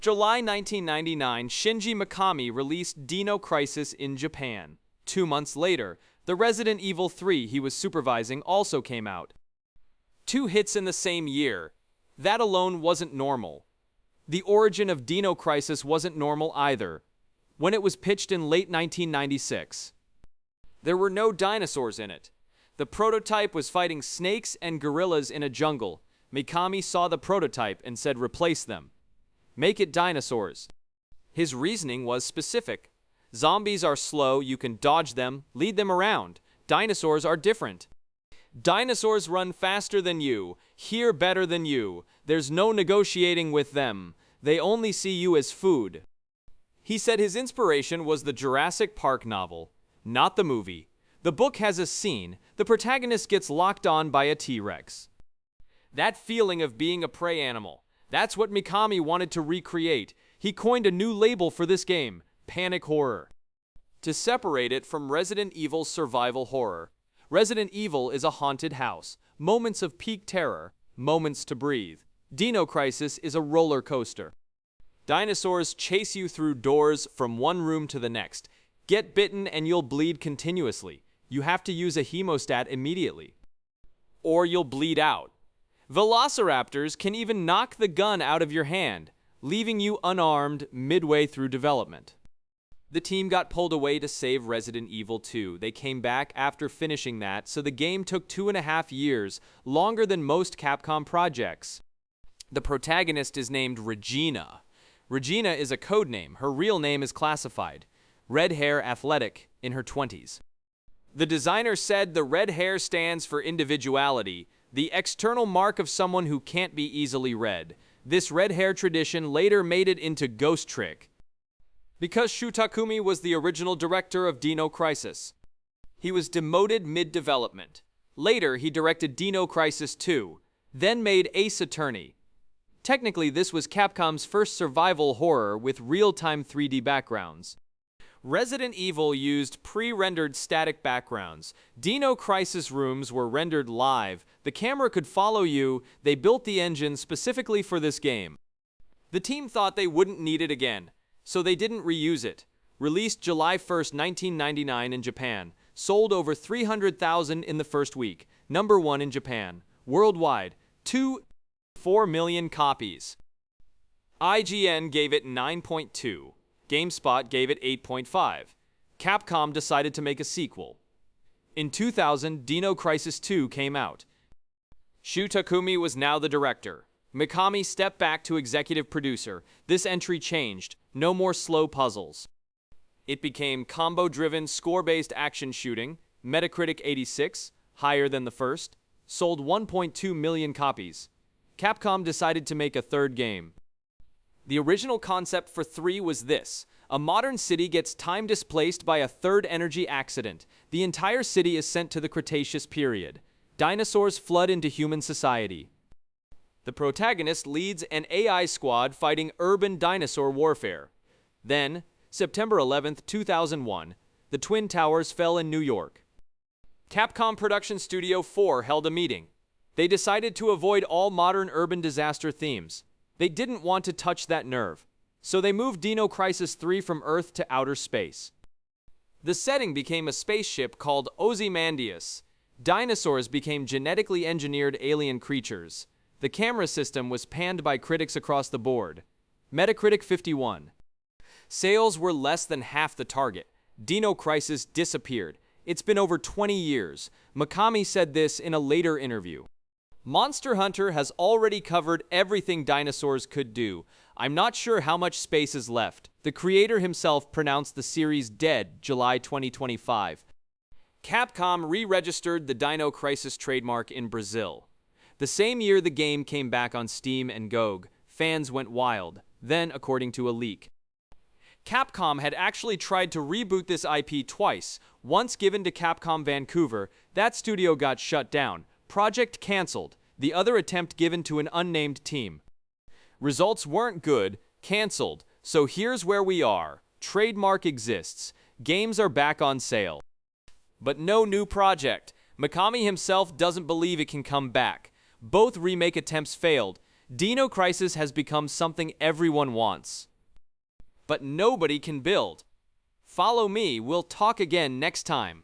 July 1999, Shinji Mikami released Dino Crisis in Japan. 2 months later, the Resident Evil 3 he was supervising also came out. 2 hits in the same year. That alone wasn't normal. The origin of Dino Crisis wasn't normal either. When it was pitched in late 1996, there were no dinosaurs in it. The prototype was fighting snakes and gorillas in a jungle. Mikami saw the prototype and said replace them. Make it dinosaurs. His reasoning was specific. Zombies are slow, you can dodge them, lead them around. Dinosaurs are different. Dinosaurs run faster than you, hear better than you. There's no negotiating with them. They only see you as food. He said his inspiration was the Jurassic Park novel, not the movie. The book has a scene, the protagonist gets locked on by a T-Rex. That feeling of being a prey animal, that's what Mikami wanted to recreate. He coined a new label for this game, Panic Horror, to separate it from Resident Evil's survival horror. Resident Evil is a haunted house, moments of peak terror, moments to breathe. Dino Crisis is a roller coaster. Dinosaurs chase you through doors from one room to the next. Get bitten and you'll bleed continuously. You have to use a hemostat immediately, or you'll bleed out. Velociraptors can even knock the gun out of your hand, leaving you unarmed midway through development. The team got pulled away to save Resident Evil 2. They came back after finishing that, so the game took 2.5 years, longer than most Capcom projects. The protagonist is named Regina. Regina is a code name. Her real name is classified. Red hair, athletic, in her 20s. The designer said the red hair stands for individuality, the external mark of someone who can't be easily read. This red hair tradition later made it into Ghost Trick, because Shu Takumi was the original director of Dino Crisis. He was demoted mid-development. Later, he directed Dino Crisis 2, then made Ace Attorney. Technically, this was Capcom's first survival horror with real-time 3D backgrounds. Resident Evil used pre-rendered static backgrounds. Dino Crisis rooms were rendered live. The camera could follow you. They built the engine specifically for this game. The team thought they wouldn't need it again, so they didn't reuse it. Released July 1st, 1999 in Japan. Sold over 300,000 in the first week. #1 in Japan. Worldwide, 2.4 million copies. IGN gave it 9.2. GameSpot gave it 8.5. Capcom decided to make a sequel. In 2000, Dino Crisis 2 came out. Shu Takumi was now the director. Mikami stepped back to executive producer. This entry changed. No more slow puzzles. It became combo-driven, score-based action shooting. Metacritic 86, higher than the first. Sold 1.2 million copies. Capcom decided to make a third game. The original concept for 3 was this. A modern city gets time displaced by a third energy accident. The entire city is sent to the Cretaceous period. Dinosaurs flood into human society. The protagonist leads an AI squad fighting urban dinosaur warfare. Then, September 11th, 2001, the Twin Towers fell in New York. Capcom Production Studio 4 held a meeting. They decided to avoid all modern urban disaster themes. They didn't want to touch that nerve, so they moved Dino Crisis 3 from Earth to outer space. The setting became a spaceship called Ozymandias. Dinosaurs became genetically engineered alien creatures. The camera system was panned by critics across the board. Metacritic 51. Sales were less than half the target. Dino Crisis disappeared. It's been over 20 years. Mikami said this in a later interview. Monster Hunter has already covered everything dinosaurs could do. I'm not sure how much space is left. The creator himself pronounced the series dead July 2025. Capcom re-registered the Dino Crisis trademark in Brazil. The same year the game came back on Steam and GOG, fans went wild. Then, according to a leak, Capcom had actually tried to reboot this IP twice. Once given to Capcom Vancouver, that studio got shut down. Project cancelled. The other attempt given to an unnamed team. Results weren't good, cancelled. So here's where we are. Trademark exists. Games are back on sale. But no new project. Mikami himself doesn't believe it can come back. Both remake attempts failed. Dino Crisis has become something everyone wants. But nobody can build. Follow me, we'll talk again next time.